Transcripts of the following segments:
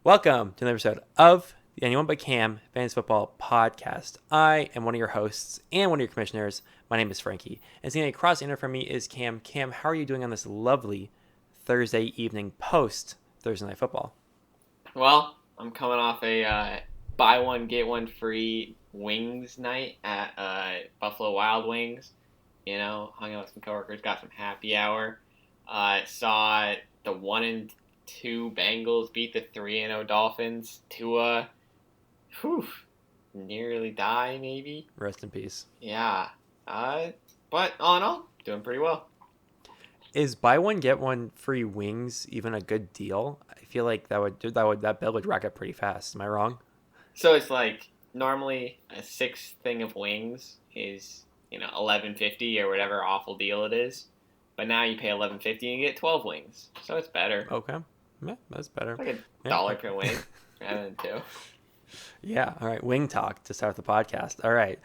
Welcome to another episode of the Anyone But Cam Fantasy Football Podcast. I am one of your hosts and one of your commissioners. My name is Frankie. And sitting across the internet from me is Cam. Cam, how are you doing on this lovely Thursday evening post Thursday Night Football? Well, I'm coming off a buy one, get one free wings night at Buffalo Wild Wings. You know, hung out with some coworkers, got some happy hour. Saw the 1-2 Bengals beat the 3-0 Dolphins. Tua, nearly die maybe. Rest in peace. Yeah. But all in all, doing pretty well. Is buy one get one free wings even a good deal? I feel like that bill would rack up pretty fast. Am I wrong? So it's like normally a 6 thing of wings is $11.50 or whatever awful deal it is, but now you pay $11.50 and you get 12 wings, so it's better. Okay, yeah, that's better. It's like $1 per wing rather than 2. Yeah. All right. Wing talk to start the podcast. All right.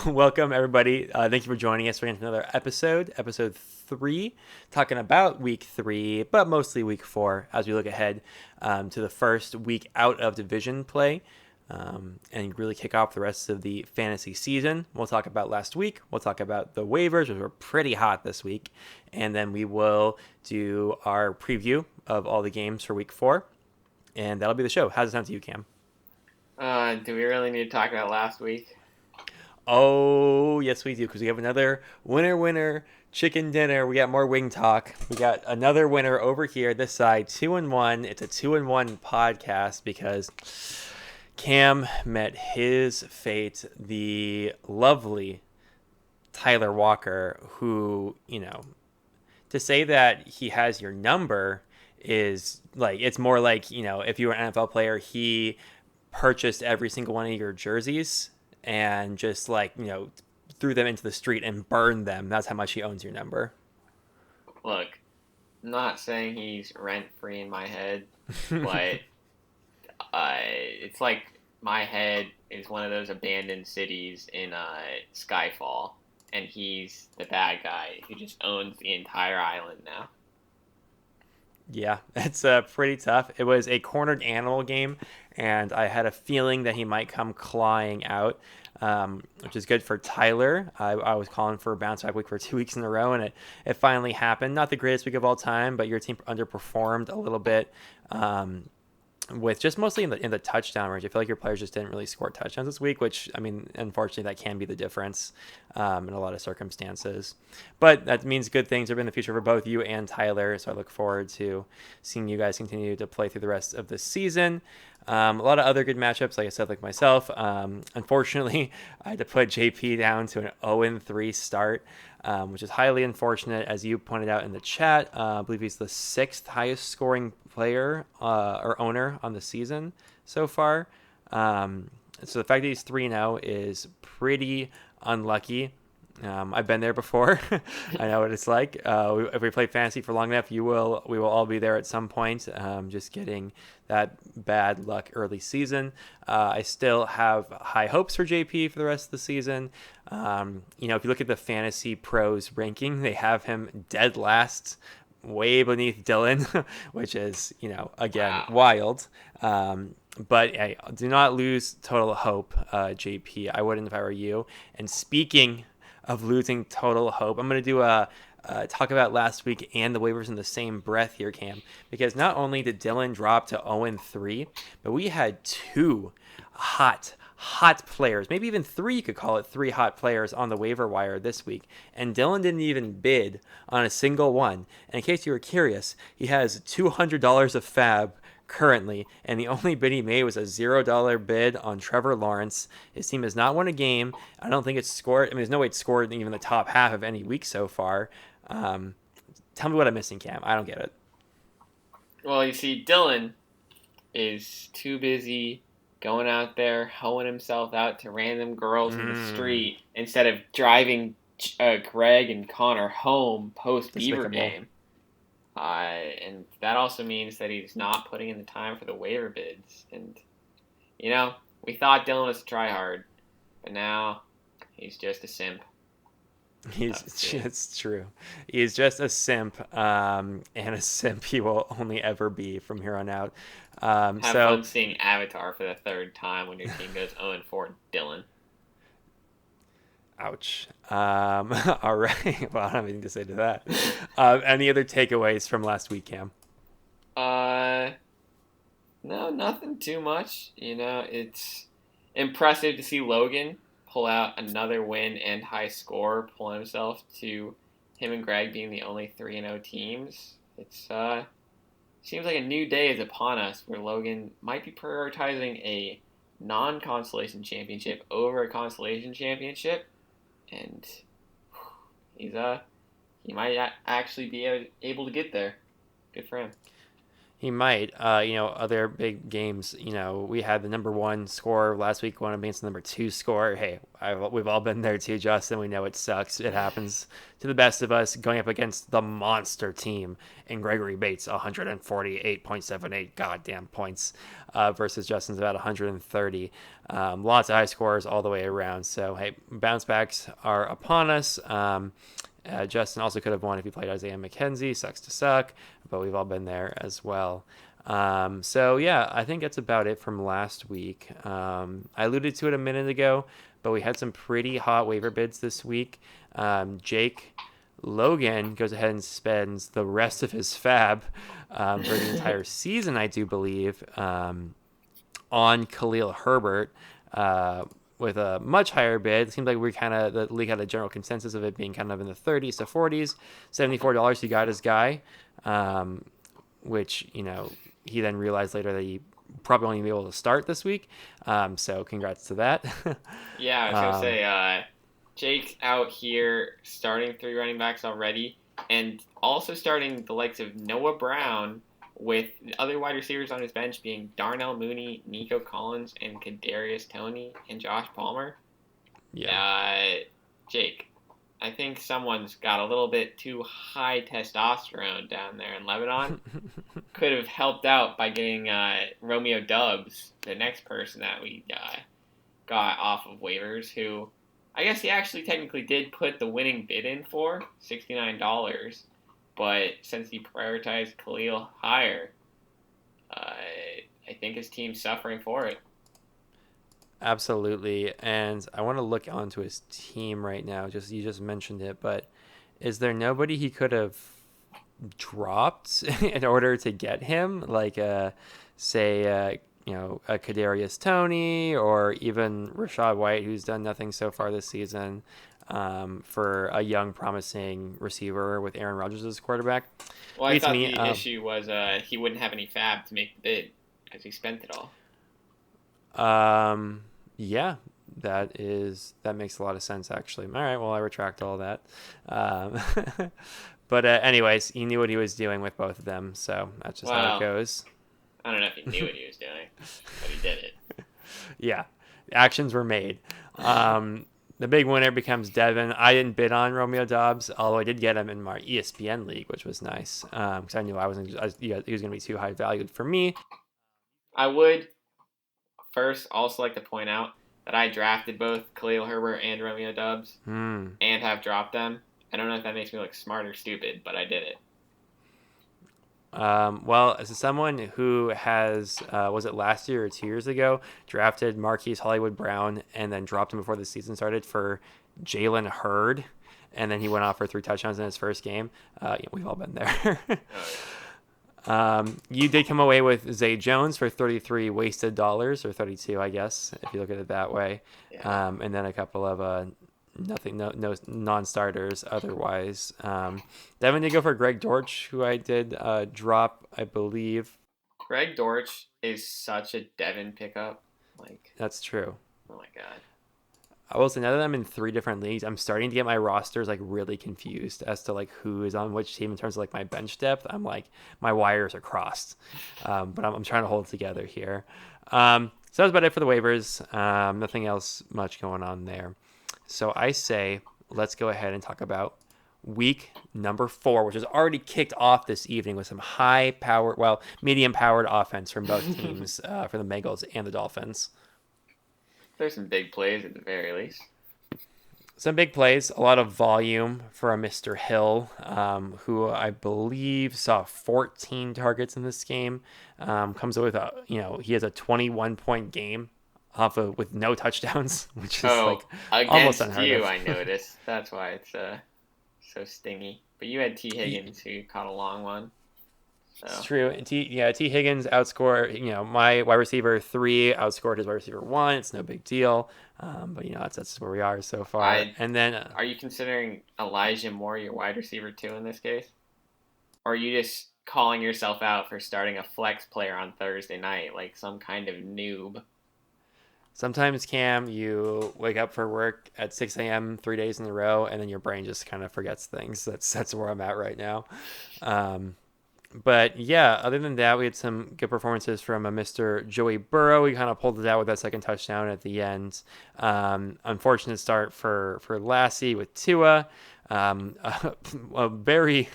Welcome, everybody. Thank you for joining us for another episode 3, talking about week 3, but mostly week 4 as we look ahead to the first week out of division play and really kick off the rest of the fantasy season. We'll talk about last week. We'll talk about the waivers, which were pretty hot this week. And then we will do our preview of all the games for week 4. And that'll be the show. How's it sound to you, Cam? Do we really need to talk about last week? Oh, yes, we do, because we have another winner, chicken dinner. We got more wing talk. We got another winner over here, this side, 2-1. It's a 2-1 podcast because Cam met his fate, the lovely Tyler Walker, who, to say that he has your number is like, it's more like, if you were an NFL player, he purchased every single one of your jerseys and just threw them into the street and burned them. That's how much he owns your number. Look, I'm not saying he's rent free in my head, but it's like my head is one of those abandoned cities in Skyfall, and he's the bad guy who just owns the entire island now. Yeah, it's pretty tough. It was a cornered animal game, and I had a feeling that he might come clawing out, which is good for Tyler. I was calling for a bounce back week for 2 weeks in a row, and it finally happened. Not the greatest week of all time, but your team underperformed a little bit with just mostly in the touchdown range. I feel like your players just didn't really score touchdowns this week, which, I mean, unfortunately, that can be the difference in a lot of circumstances. But that means good things are in the future for both you and Tyler, so I look forward to seeing you guys continue to play through the rest of the season. A lot of other good matchups, like I said, like myself. Unfortunately, I had to put JP down to an 0-3 start, which is highly unfortunate, as you pointed out in the chat. I believe he's the 6th highest scoring player or owner on the season so far. So the fact that he's 3-0 is pretty unlucky. I've been there before. I know what it's like. If we play fantasy for long enough, we will all be there at some point. Just getting that bad luck early season. I still have high hopes for JP for the rest of the season. If you look at the Fantasy Pros ranking, they have him dead last, way beneath Dylan, which is, again, wild. But hey, do not lose total hope, JP. I wouldn't if I were you. And speaking of losing total hope, I'm going to do talk about last week and the waivers in the same breath here, Cam, because not only did Dylan drop to 0-3, but we had 2 hot players, maybe even 3, you could call it 3 hot players on the waiver wire this week, and Dylan didn't even bid on a single one. And in case you were curious, he has $200 of fab currently, and the only bid he made was a $0 bid on Trevor Lawrence. His team has not won a game. I don't think it's scored. I mean, there's no way it's scored in even the top half of any week so far. Tell me what I'm missing, Cam. I don't get it. Well, you see, Dylan is too busy going out there, hoeing himself out to random girls in the street instead of driving Greg and Connor home post-Beaver game. And that also means that he's not putting in the time for the waiver bids. And, we thought Dylan was a tryhard, but now he's just a simp. He's Tough to see. it's true. He's just a simp, and a simp he will only ever be from here on out. Have fun So seeing Avatar for the third time when your team goes 0-4, Dylan. ouch. All right. Well, I don't have anything to say to that. Any other takeaways from last week, Cam? Uh, no, nothing too much. It's impressive to see Logan pull out another win and high score, pull himself to him and Greg being the only 3-0 teams. It's seems like a new day is upon us where Logan might be prioritizing a non-consolation championship over a consolation championship, and he's he might actually be able to get there. Good for him. He might. Other big games. We had the number one score last week going against the number two score. Hey, we've all been there too, Justin. We know it sucks. It happens to the best of us. Going up against the monster team in Gregory Bates, 148.78 goddamn points, versus Justin's about 130. Lots of high scores all the way around. So hey, bounce backs are upon us. Justin also could have won if he played Isaiah McKenzie. Sucks to suck, but we've all been there as well. So yeah, I think that's about it from last week. I alluded to it a minute ago, but we had some pretty hot waiver bids this week. Jake Logan goes ahead and spends the rest of his fab for the entire season, I do believe, on Khalil Herbert. With a much higher bid. It seems like the league had a general consensus of it being kind of in the 30s to 40s. $74, he got his guy, which, he then realized later that he probably won't even be able to start this week. So congrats to that. Yeah, I was gonna um, say, Jake's out here starting three running backs already, and also starting the likes of Noah Brown with other wide receivers on his bench being Darnell Mooney, Nico Collins, and Kadarius Toney and Josh Palmer. yeah. Uh, Jake, I think someone's got a little bit too high testosterone down there in Lebanon. Could have helped out by getting Romeo Dubs, the next person that we got off of waivers, who I guess he actually technically did put the winning bid in for $69, but since he prioritized Khalil higher, I think his team's suffering for it. Absolutely. And I want to look onto his team right now. You just mentioned it, but is there nobody he could have dropped in order to get him, like say a Kadarius Toney or even Rashad White, who's done nothing so far this season, for a young, promising receiver with Aaron Rodgers as quarterback? Well, I Beats thought me. the issue was he wouldn't have any fab to make the bid because he spent it all. Yeah, that makes a lot of sense actually. All right, well I retract all that. Um, but anyways, he knew what he was doing with both of them, so that's just how it Well, goes. I don't know if he knew what he was doing, but he did it. Yeah, actions were made. The big winner becomes Devin. I didn't bid on Romeo Dobbs, although I did get him in my ESPN league, which was nice because I knew he was going to be too high valued for me. I would first also like to point out that I drafted both Khalil Herbert and Romeo Dubs Hmm. and have dropped them. I don't know if that makes me look smart or stupid, but I did it. Well, as someone who has, was it last year or 2 years ago, drafted Marquise Hollywood Brown and then dropped him before the season started for Jalen Hurd, and then he went off for 3 touchdowns in his first game. We've all been there. Oh yeah. You did come away with Zay Jones for 33 wasted dollars, or 32, I guess, if you look at it that way. Yeah. And then a couple of nothing, no non-starters otherwise. Devin did go for Greg Dortch, who I did drop, I believe. Greg Dortch is such a Devin pickup. Like, That's true. oh my god. I will say now that I'm in 3 different leagues, I'm starting to get my rosters like really confused as to like who is on which team in terms of like my bench depth. I'm like my wires are crossed, but I'm trying to hold it together here. So that's about it for the waivers. Nothing else much going on there. So I say let's go ahead and talk about week number 4, which is already kicked off this evening with some high power, well, medium powered offense from both teams, for the Bengals and the Dolphins. There's some big plays at the very least. Some big plays, a lot of volume for a Mr. Hill, who I believe saw 14 targets in this game. Comes with he has a 21-point game off of with no touchdowns, which is Oh, like almost against unheard you, of. I noticed. That's why it's so stingy. But you had T. Higgins who caught a long one. It's So true. And T Higgins outscored, my wide receiver three outscored his wide receiver one. It's no big deal. But that's where we are so far. I And then are you considering Elijah Moore your wide receiver too in this case? Or are you just calling yourself out for starting a flex player on Thursday night like some kind of noob? sometimes, Cam, you wake up for work at 6 a.m. 3 days in a row, and then your brain just kind of forgets things. That's where I'm at right now. Um, but yeah, other than that, we had some good performances from a Mr. Joey Burrow. He kind of pulled it out with that second touchdown at the end. Unfortunate start for Lassie with Tua. A very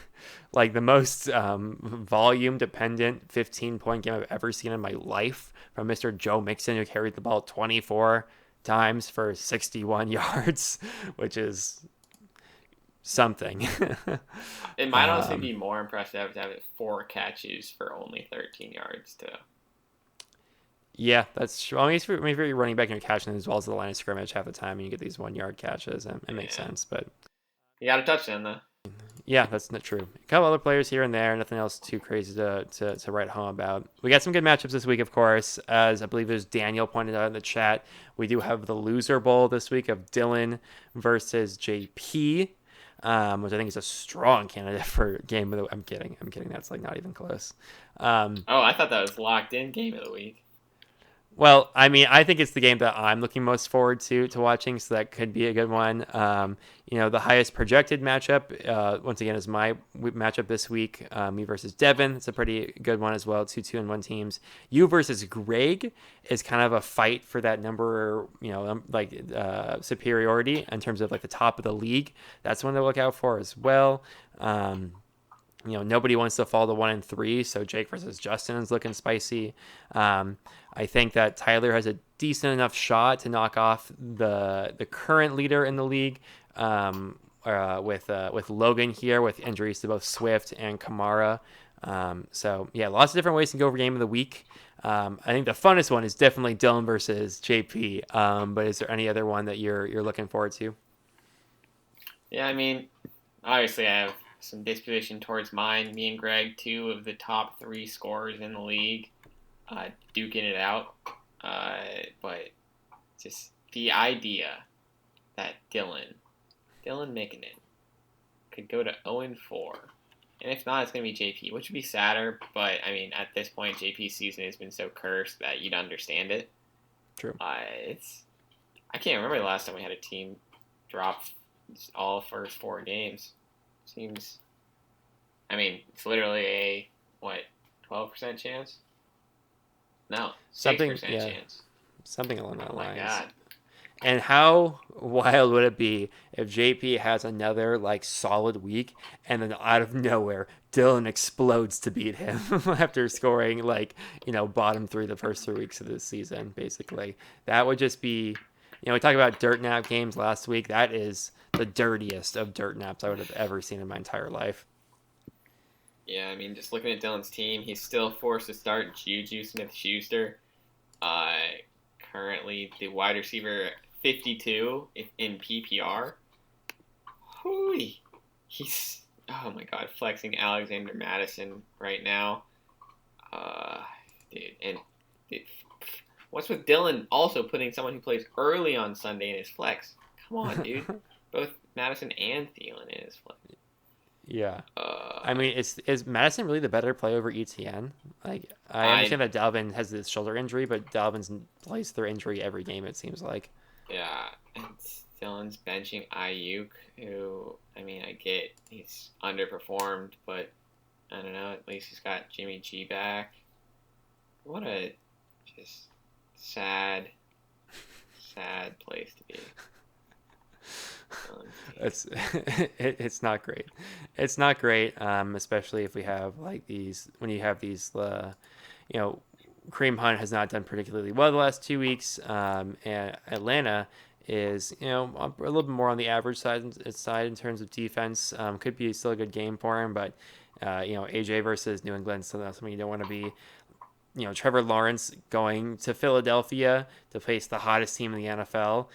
like the most volume dependent 15-point game I've ever seen in my life from Mr. Joe Mixon, who carried the ball 24 times for 61 yards, which is something. It might honestly um, be more impressive to have it 4 catches for only 13 yards too. Yeah, that's true. I mean, if you're running back and you're catching as well as the line of scrimmage half the time, and you get these 1 yard catches, it makes Yeah, sense. But you got a touchdown though. yeah, that's not true. A couple other players here and there, nothing else too crazy to write home about. We got some good matchups this week, of course. As I believe as Daniel pointed out in the chat, we do have the loser bowl this week of Dylan versus JP, which I think is a strong candidate for game of the. I'm kidding. I'm kidding. That's like not even close. Um, Oh, I thought that was locked in game of the week. Well, I mean, I think it's the game that I'm looking most forward to watching, so that could be a good one. The highest projected matchup, once again, is my matchup this week. Me versus Devin. It's a pretty good one as well. 2-2-1 teams. You versus Greg is kind of a fight for that number, superiority in terms of like the top of the league. That's one to look out for as well. Nobody wants to fall to 1-3, so Jake versus Justin is looking spicy. I think that Tyler has a decent enough shot to knock off the current leader in the league, with Logan here with injuries to both Swift and Kamara. So yeah, lots of different ways to go for game of the week. I think the funnest one is definitely Dylan versus JP. But is there any other one that you're looking forward to? Yeah, I mean, obviously I have some disposition towards mine. Me and Greg, two of the top three scorers in the league, duking it out. But just the idea that Dylan Mickinon, could go to 0-4. And if not, it's going to be JP, which would be sadder. But, I mean, at this point, JP's season has been so cursed that you'd understand it. True. I can't remember the last time we had a team drop all first 4 games. Seems, I mean, it's literally a, 12% chance? No, Something, 6% yeah, chance. something along Oh that my lines. god. And how wild would it be if JP has another like solid week and then out of nowhere Dylan explodes to beat him after scoring bottom three the first 3 weeks of this season, basically. That would just be, we talked about dirt nap games last week. That is the dirtiest of dirt naps I would have ever seen in my entire life. Yeah, I mean, just looking at Dylan's team, he's still forced to start Juju Smith-Schuster. Uh, Currently the wide receiver 52 in PPR. Hooey. He's, oh my god, flexing Alexander Madison right now. Dude, and dude, what's with Dylan also putting someone who plays early on Sunday in his flex? Come on, dude. Both Madison and Thielen in his flex. Yeah. I Uh, mean, is Madison really the better play over ETN? Like, I I understand that Dalvin has this shoulder injury, but Dalvin's plays through injury every game, it seems like. Yeah, and Dylan's benching Ayuk, who, I mean, I get he's underperformed, but I don't know. At least he's got Jimmy G back. What a just sad, sad place to be. It's it's not great. It's not great, especially if we have like these when you have these you know Kareem Hunt has not done particularly well the last 2 weeks, and Atlanta is a little bit more on the average side in terms of defense. Could be still a good game for him, but AJ versus New England, so that's something you don't want to be. Trevor Lawrence going to Philadelphia to face the hottest team in the NFL.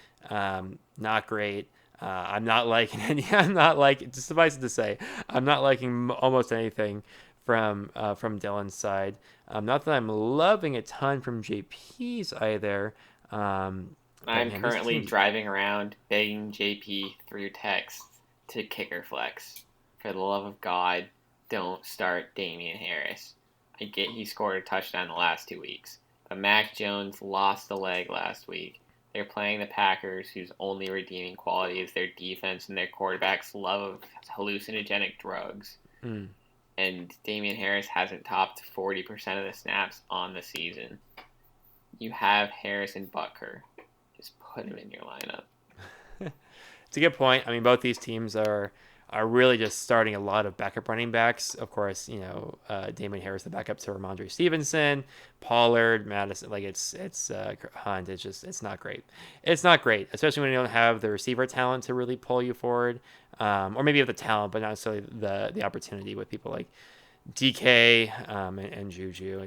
Not great. I'm not liking any. I'm not like. Just suffice it to say, I'm not liking almost anything from Dylan's side. Not that I'm loving a ton from JP's either. But I'm man, these currently teams. driving around begging JP through text to kicker flex. For the love of God, don't start Damian Harris. I get he scored a touchdown the last 2 weeks, but Mac Jones lost a leg last week. They're playing the Packers, whose only redeeming quality is their defense and their quarterback's love of hallucinogenic drugs. Mm, And Damian Harris hasn't topped 40% of the snaps on the season. You have Harris and Butker. Just put him in your lineup. it's a good point. I mean, both these teams are really just starting a lot of backup running backs. Of course, Damon Harris, the backup to Ramondre Stevenson, Pollard, Madison. Like it's Hunt. It's not great. It's not great, especially when you don't have the receiver talent to really pull you forward, or maybe you have the talent, but not necessarily the opportunity with people like DK and Juju.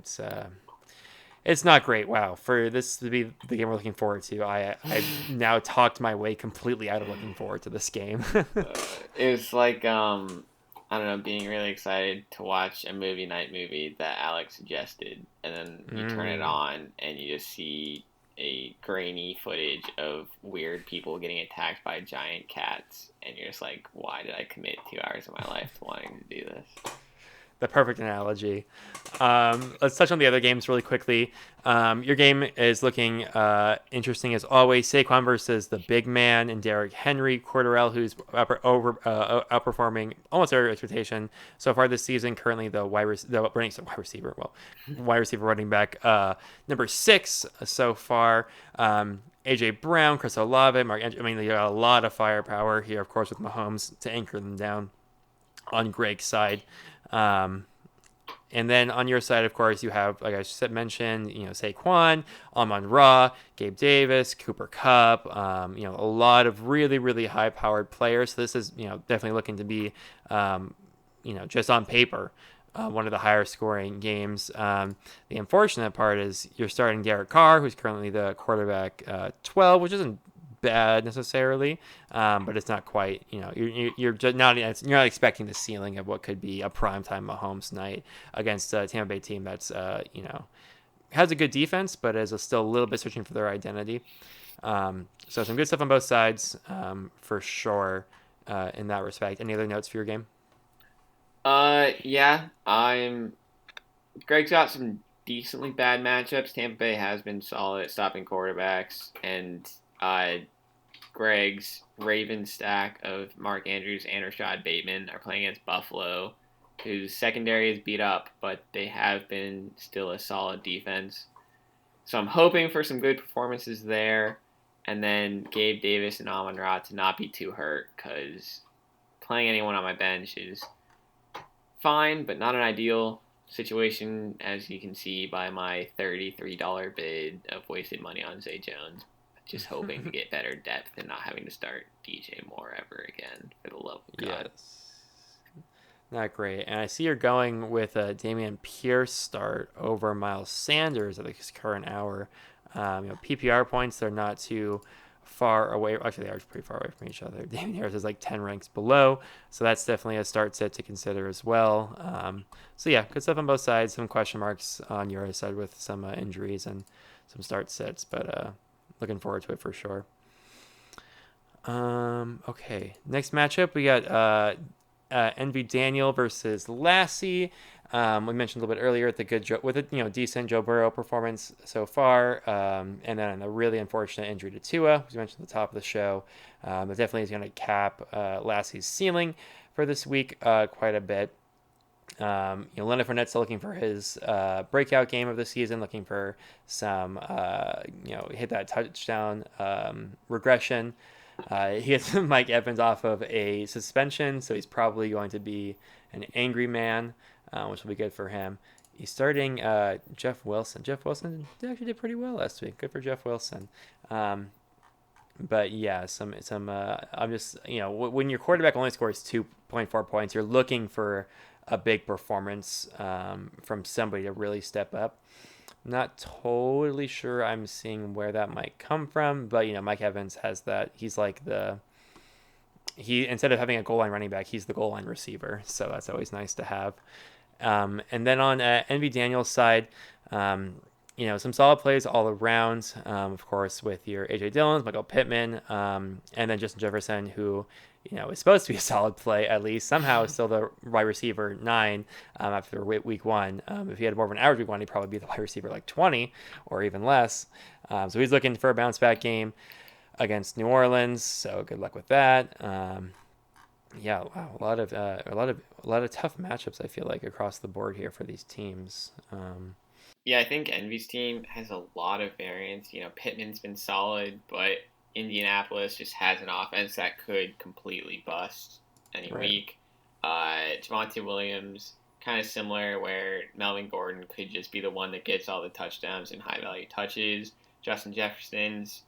It's not great. Wow, for this to be the game we're looking forward to, I've now talked my way completely out of looking forward to this game. It was like I don't know, being really excited to watch a movie night movie that Alex suggested, and then you turn it Mm. on and you just see a grainy footage of weird people getting attacked by giant cats, and you're just like, why did I commit 2 hours of my life to wanting to do this? The perfect analogy. Let's touch on the other games really quickly. Your game is looking interesting as always. Saquon versus the big man and Derrick Henry. Cordarrelle, who's outperforming almost every expectation so far this season. Currently, wide receiver running back number 6 so far. AJ Brown, Chris Olave, Mark. I mean, they got a lot of firepower here, of course, with Mahomes to anchor them down on Greg's side. Um, and then on your side, of course, you have, like I said, mentioned, Saquon, Amon-Ra, Gabe Davis, Cooper Kupp, a lot of really, really high-powered players. So this is, definitely looking to be, just on paper, one of the higher scoring games. The unfortunate part is you're starting Derek Carr, who's currently the quarterback 12, which isn't bad necessarily, but it's not quite. You're just you're not expecting the ceiling of what could be a primetime Mahomes night against a Tampa Bay team that's has a good defense, but is still a little bit searching for their identity. So some good stuff on both sides for sure in that respect. Any other notes for your game? Yeah, I'm. Greg's got some decently bad matchups. Tampa Bay has been solid at stopping quarterbacks, and Greg's Raven stack of Mark Andrews and Rashad Bateman are playing against Buffalo, whose secondary is beat up, but they have been still a solid defense. So I'm hoping for some good performances there, and then Gabe Davis and Amon Ra to not be too hurt, because playing anyone on my bench is fine, but not an ideal situation, as you can see by my $33 bid of wasted money on Zay Jones. Just hoping to get better depth and not having to start DJ Moore ever again, for the love of God. Yes. Not great. And I see you're going with a Damian Pierce start over Miles Sanders at this current hour. PPR points, they're not too far away. Actually, they are pretty far away from each other. Damian Harris is like 10 ranks below. So that's definitely a start set to consider as well. So, yeah, good stuff on both sides. Some question marks on your side with some injuries and some start sets. But looking forward to it for sure. Okay, next matchup we got Envy Daniel versus Lassie. We mentioned a little bit earlier at the with a decent Joe Burrow performance so far, and then a really unfortunate injury to Tua, as we mentioned at the top of the show. That definitely is going to cap Lassie's ceiling for this week quite a bit. Leonard Fournette's still looking for his breakout game of the season, looking for some, hit that touchdown regression. He gets Mike Evans off of a suspension, so he's probably going to be an angry man, which will be good for him. He's starting Jeff Wilson. Jeff Wilson actually did pretty well last week. Good for Jeff Wilson. But yeah, some. I'm just when your quarterback only scores 2.4 points, you're looking for a big performance from somebody to really step up. Not totally sure I'm seeing where that might come from, but Mike Evans has that. He's like he instead of having a goal line running back, he's the goal line receiver. So that's always nice to have. And then on Envy Daniels' side, some solid plays all around. Of course, with your AJ Dillons, Michael Pittman, and then Justin Jefferson, who is supposed to be a solid play at least. Somehow is still the wide receiver 9 after week 1. If he had more of an average week 1, he'd probably be the wide receiver like 20 or even less. So he's looking for a bounce back game against New Orleans. So good luck with that. Yeah, wow, a lot of tough matchups. I feel like across the board here for these teams. Yeah, I think Envy's team has a lot of variance. Pittman's been solid, but Indianapolis just has an offense that could completely bust any Right. week. Javonte Williams, kind of similar, where Melvin Gordon could just be the one that gets all the touchdowns and high value touches. Justin Jefferson's,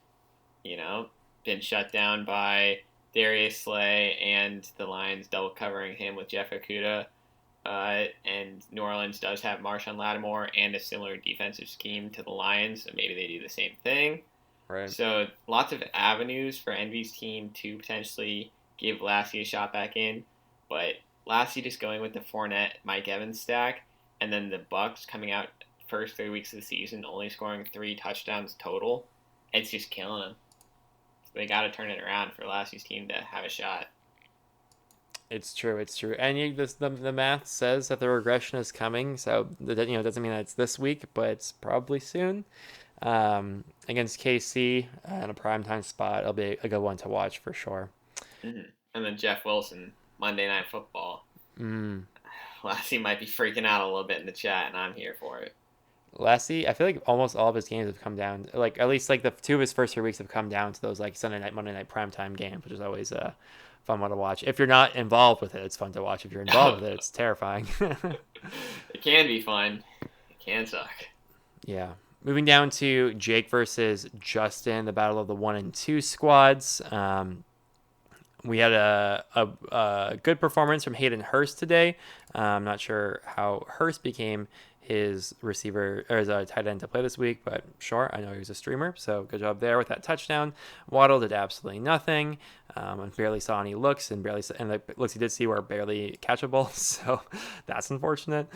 you know, been shut down by Darius Slay and the Lions double covering him with Jeff Okuda. And New Orleans does have Marshawn Lattimore and a similar defensive scheme to the Lions, so maybe they do the same thing. Right. So lots of avenues for Envy's team to potentially give Lassie a shot back in, but Lassie just going with the Fournette Mike Evans stack, and then the Bucks coming out first 3 weeks of the season only scoring 3 touchdowns total. It's just killing them. So they got to turn it around for Lassie's team to have a shot. It's true. It's true. And the math says that the regression is coming. So that it doesn't mean that it's this week, but it's probably soon. Against KC in a primetime spot, it'll be a good one to watch for sure. And then Jeff Wilson, Monday Night Football. Mm. Lassie might be freaking out a little bit in the chat, and I'm here for it. Lassie, I feel like almost all of his games have come down. Like at least like the 2 of his first 3 weeks have come down to those like Sunday night, Monday night primetime games, which is always a fun one to watch. If you're not involved with it, it's fun to watch. If you're involved with it, it's terrifying. It can be fun. It can suck. Yeah. Moving down to Jake versus Justin, the battle of the 1 and 2 squads. We had a good performance from Hayden Hurst today. I'm not sure how Hurst became his receiver or his tight end to play this week, but sure, I know he was a streamer, so good job there with that touchdown. Waddle did absolutely nothing, and barely saw any looks, and the looks he did see were barely catchable, so that's unfortunate.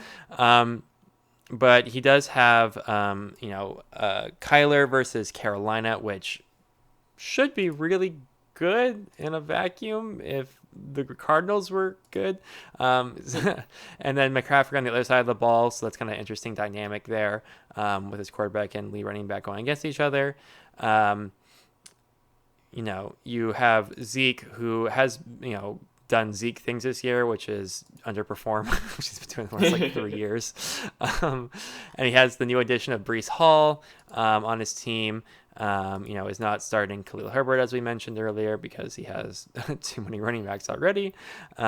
But he does have, Kyler versus Carolina, which should be really good in a vacuum if the Cardinals were good. And then McCaffrey on the other side of the ball, so that's kind of interesting dynamic there with his quarterback and lead running back going against each other. You have Zeke, who has, done Zeke things this year, which is underperform, which he's been doing the last like 3 years. And he has the new addition of Breece Hall on his team. Is not starting Khalil Herbert, as we mentioned earlier, because he has too many running backs already. He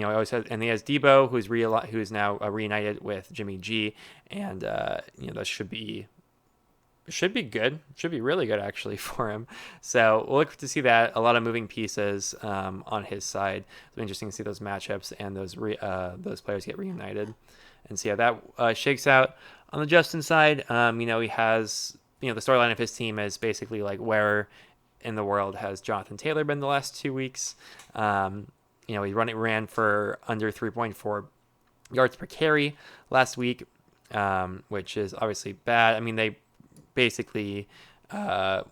always has, and he has Debo, who's now reunited with Jimmy G, and that should be good. Should be really good actually for him. So we'll look to see that. A lot of moving pieces on his side. It'll be interesting to see those matchups and those players get reunited, and see how that shakes out. On the Justin side, he has the storyline of his team is basically like, where in the world has Jonathan Taylor been the last 2 weeks? He ran for under 3.4 yards per carry last week, which is obviously bad. I mean, they basically, the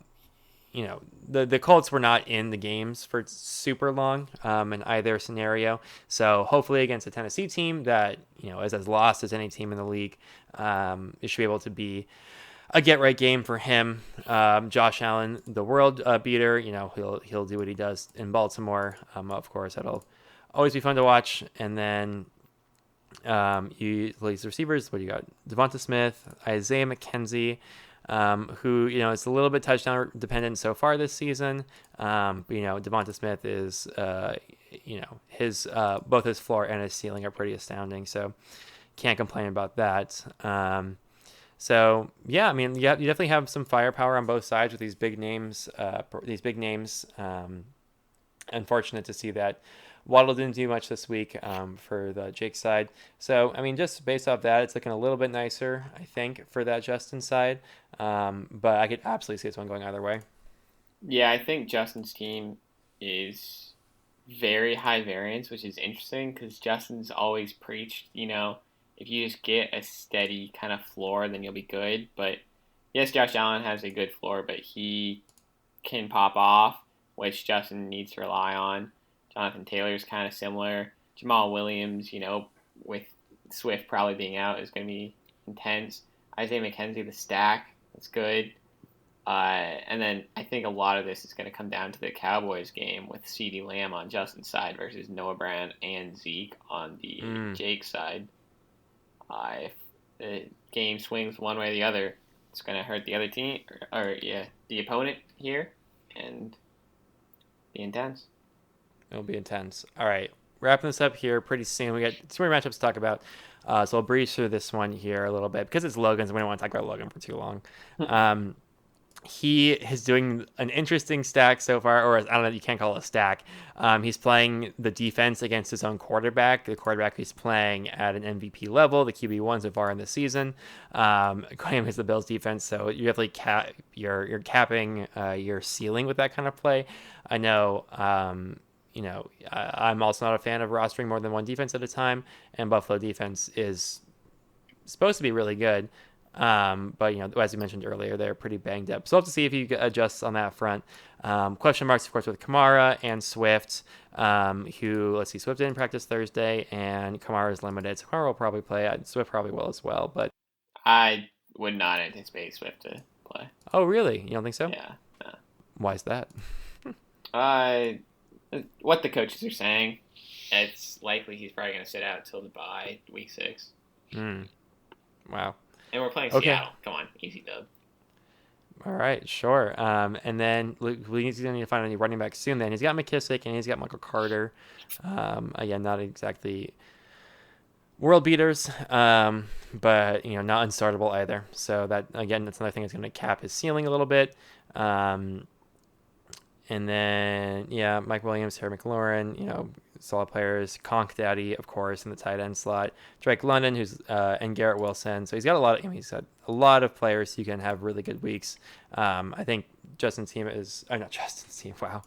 Colts were not in the games for super long in either scenario. So hopefully against a Tennessee team that, is as lost as any team in the league, it should be able to be a get right game for him. Josh Allen, the world beater, he'll do what he does in Baltimore. Of course, that'll always be fun to watch. And then these receivers, what do you got? Devonta Smith, Isaiah McKenzie, who is a little bit touchdown dependent so far this season. Devonta Smith is his both his floor and his ceiling are pretty astounding, so can't complain about that. So yeah, I mean, you definitely have some firepower on both sides with these big names. These big names. Unfortunate to see that Waddle didn't do much this week for the Jake side. So I mean, just based off that, it's looking a little bit nicer, I think, for that Justin side. But I could absolutely see this one going either way. Yeah, I think Justin's team is very high variance, which is interesting because Justin's always preached, if you just get a steady kind of floor, then you'll be good. But yes, Josh Allen has a good floor, but he can pop off, which Justin needs to rely on. Jonathan Taylor's kind of similar. Jamal Williams, with Swift probably being out, is going to be intense. Isaiah McKenzie, the stack, that's good. And then I think a lot of this is going to come down to the Cowboys game with CeeDee Lamb on Justin's side versus Noah Brown and Zeke on the Mm. Jake side. If the game swings one way or the other, it's going to hurt the other team, or yeah, the opponent here, and be intense. It'll be intense. All right, wrapping this up here pretty soon. We got two more matchups to talk about. So I'll breeze through this one here a little bit because it's Logan's. We don't want to talk about Logan for too long. Um, he is doing an interesting stack so far, or I don't know, you can't call it a stack. He's playing the defense against his own quarterback, the quarterback he's playing at an MVP level, the QB1 so far in the season. Going against the Bills defense, so you definitely you're capping your ceiling with that kind of play. I know. I'm also not a fan of rostering more than one defense at a time, and Buffalo defense is supposed to be really good. But as you mentioned earlier, they're pretty banged up. So we'll have to see if he adjusts on that front. Question marks, of course, with Kamara and Swift. Who let's see, Swift didn't practice Thursday, and Kamara is limited. So Kamara will probably play. Swift probably will as well. But I would not anticipate Swift to play. oh, really? You don't think so? Yeah. No. Why is that? Uh, what the coaches are saying, it's likely he's probably going to sit out until the bye, week 6. Hmm. Wow. And we're playing Okay. Seattle. Come on, easy dub. All right, sure. And then he's going to need to find a new running back soon. Then he's got McKissick and he's got Michael Carter. Again, not exactly world beaters, but not unstartable either. So that again, that's another thing that's going to cap his ceiling a little bit. Um, and then yeah, Mike Williams, Harry McLaurin, solid players. Conk Daddy, of course, in the tight end slot. Drake London, who's and Garrett Wilson. So he's got a lot of. He's got a lot of players who can have really good weeks. I think Justin's team is. Not Justin's team. Wow,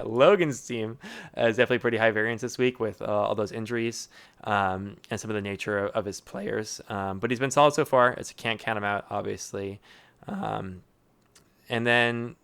Logan's team is definitely pretty high variance this week with all those injuries and some of the nature of his players. But he's been solid so far. It's can't count him out, obviously. Um, and then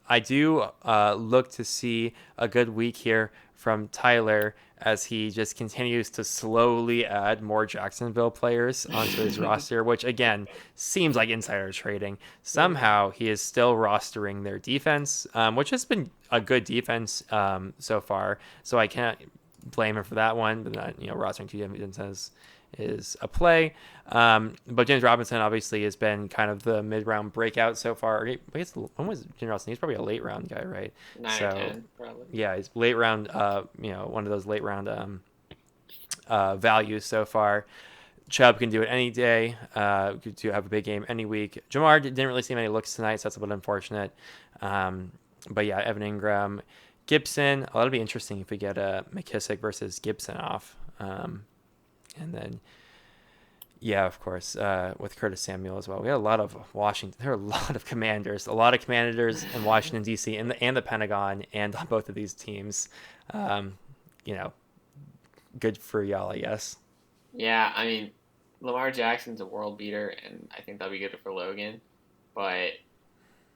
I do look to see a good week here from Tyler as he just continues to slowly add more Jacksonville players onto his roster, which again seems like insider trading. Somehow he is still rostering their defense, which has been a good defense so far. So I can't blame him for that one. But rostering two defenses is a play. But James Robinson obviously has been kind of the mid-round breakout so far. I guess when was James Robinson? He's probably a late round guy, right? 9 or So 10, probably. yeah, he's late round. One of those late round values so far. Chubb can do it any day. To have a big game any week. Jamar didn't really see many looks tonight, so that's a bit unfortunate. But yeah, Evan Ingram, Gibson. Oh, that'll be interesting if we get a McKissick versus Gibson off. And then, yeah, of course, with Curtis Samuel as well. We had a lot of Washington. There are a lot of commanders in Washington D.C. and the Pentagon, and on both of these teams. You know, good for y'all, I guess. Yeah, I mean, Lamar Jackson's a world beater, and I think that'll be good for Logan. But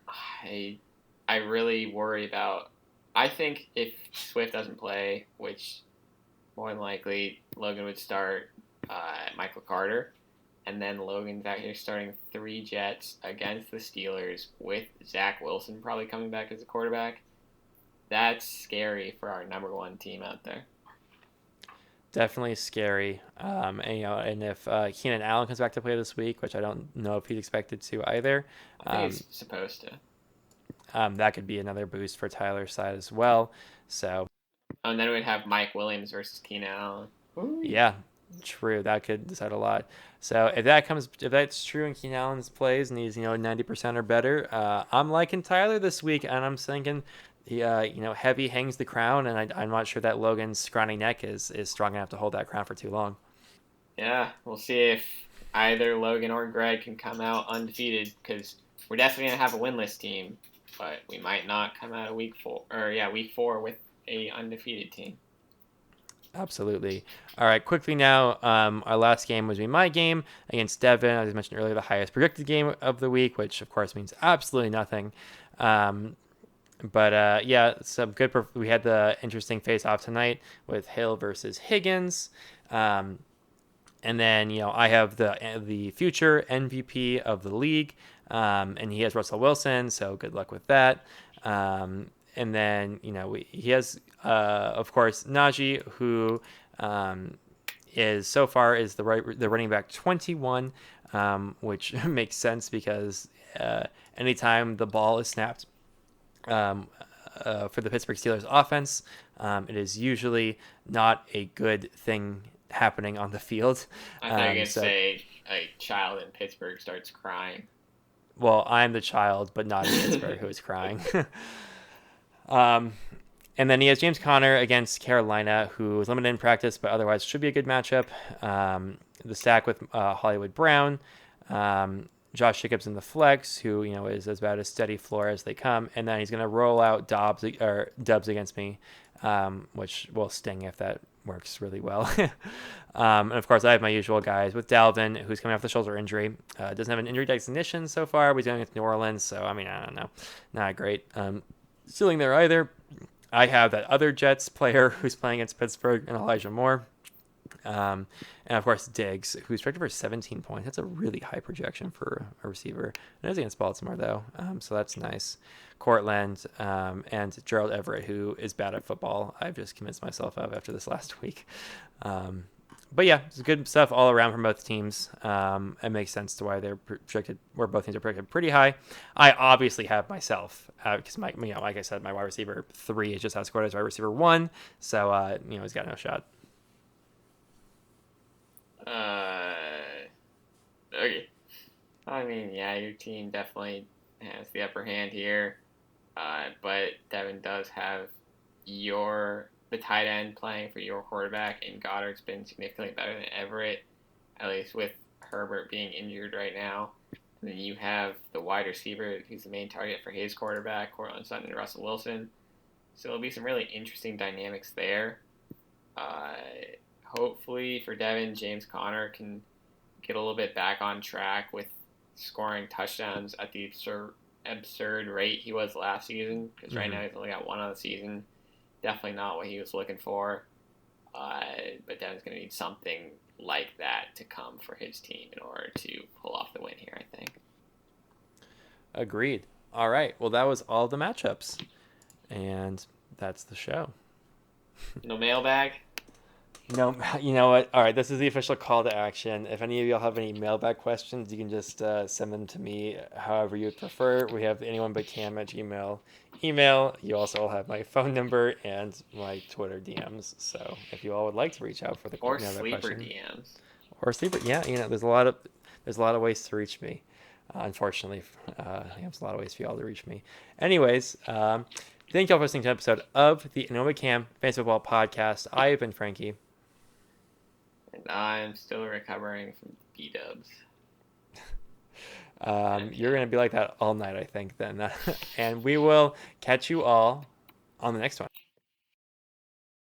I, I really worry about. I think if Swift doesn't play, which more than likely Logan would start Michael Carter, and then Logan's out here starting 3 Jets against the Steelers with Zach Wilson probably coming back as a quarterback. That's scary for our number 1 team out there. Definitely scary. And if Keenan Allen comes back to play this week, which I don't know if he's expected to either, I think he's supposed to. that could be another boost for Tyler's side as well. So And then we'd have Mike Williams versus Keenan Allen. Ooh. yeah, True, that could decide a lot. So if that's true and Keenan Allen's plays and he's 90% or better, I'm liking Tyler this week, and I'm thinking, heavy hangs the crown, and I'm not sure that Logan's scrawny neck is strong enough to hold that crown for too long. Yeah, we'll see if either Logan or Greg can come out undefeated because we're definitely gonna have a winless team, but we might not come out of week 4 with a undefeated team. Absolutely. All right, quickly now, our last game was my game against Devin. As I mentioned earlier, the highest predicted game of the week, which of course means absolutely nothing. Um, but yeah, some good. We had the interesting face-off tonight with Hill versus Higgins. Um, and then I have the future MVP of the league, and he has Russell Wilson. So good luck with that. And then he has of course Najee, who is so far is the running back 21, which makes sense because anytime the ball is snapped um, for the Pittsburgh Steelers offense, it is usually not a good thing happening on the field. I thought you were gonna So, say a child in Pittsburgh starts crying. well, I'm the child, but not in Pittsburgh, who is crying. um, and then he has James Conner against Carolina, who is limited in practice, but otherwise should be a good matchup. The stack with Hollywood Brown, Josh Jacobs in the flex, who is as about as steady floor as they come, and then he's going to roll out Dubs against me, which will sting if that works really well. And of course, I have my usual guys with Dalvin, who's coming off the shoulder injury. Doesn't have an injury designation so far. But he's going with New Orleans, so I mean, I don't know, not great. Ceiling there either. I have that other Jets player who's playing against Pittsburgh and Elijah Moore. And of course, Diggs, who's projected for 17 points. That's a really high projection for a receiver. It is against Baltimore, though, so that's nice. Cortland and Gerald Everett, who is bad at football. I've just convinced myself of after this last week. But yeah, it's good stuff all around from both teams. It makes sense to why they're projected, where both teams are projected pretty high. I obviously have myself because like I said, my wide receiver 3 is just outscored as wide receiver 1, so he's got no shot. Okay. I mean, yeah, your team definitely has the upper hand here. But Devin does have the tight end playing for your quarterback, and Goddard's been significantly better than Everett, at least with Herbert being injured right now. And then you have the wide receiver who's the main target for his quarterback, Cortland Sutton and Russell Wilson. So there'll be some really interesting dynamics there. Uh, Hopefully for Devin, James Conner can get a little bit back on track with scoring touchdowns at the absurd rate he was last season. Because right now he's only got one on the season. Definitely not what he was looking for. But Devin's going to need something like that to come for his team in order to pull off the win here, I think. Agreed. All right. Well, that was all the matchups, and that's the show. No mailbag? No, you know what? All right, this is the official call to action. If any of y'all have any mailbag questions, you can just send them to me however you prefer. We have anyone but Cam at Gmail email. You also all have my phone number and my Twitter DMs. So if you all would like to reach out for the Or mailbag sleeper question, DMs. or sleeper, yeah, there's a lot of ways to reach me. Unfortunately, there's a lot of ways for y'all to reach me. Anyways, thank y'all for listening to an episode of the Anoma Cam Fantasy Football Podcast. I have been Frankie. And I'm still recovering from B-dubs. You're going to be like that all night, I think, then. And we will catch you all on the next one.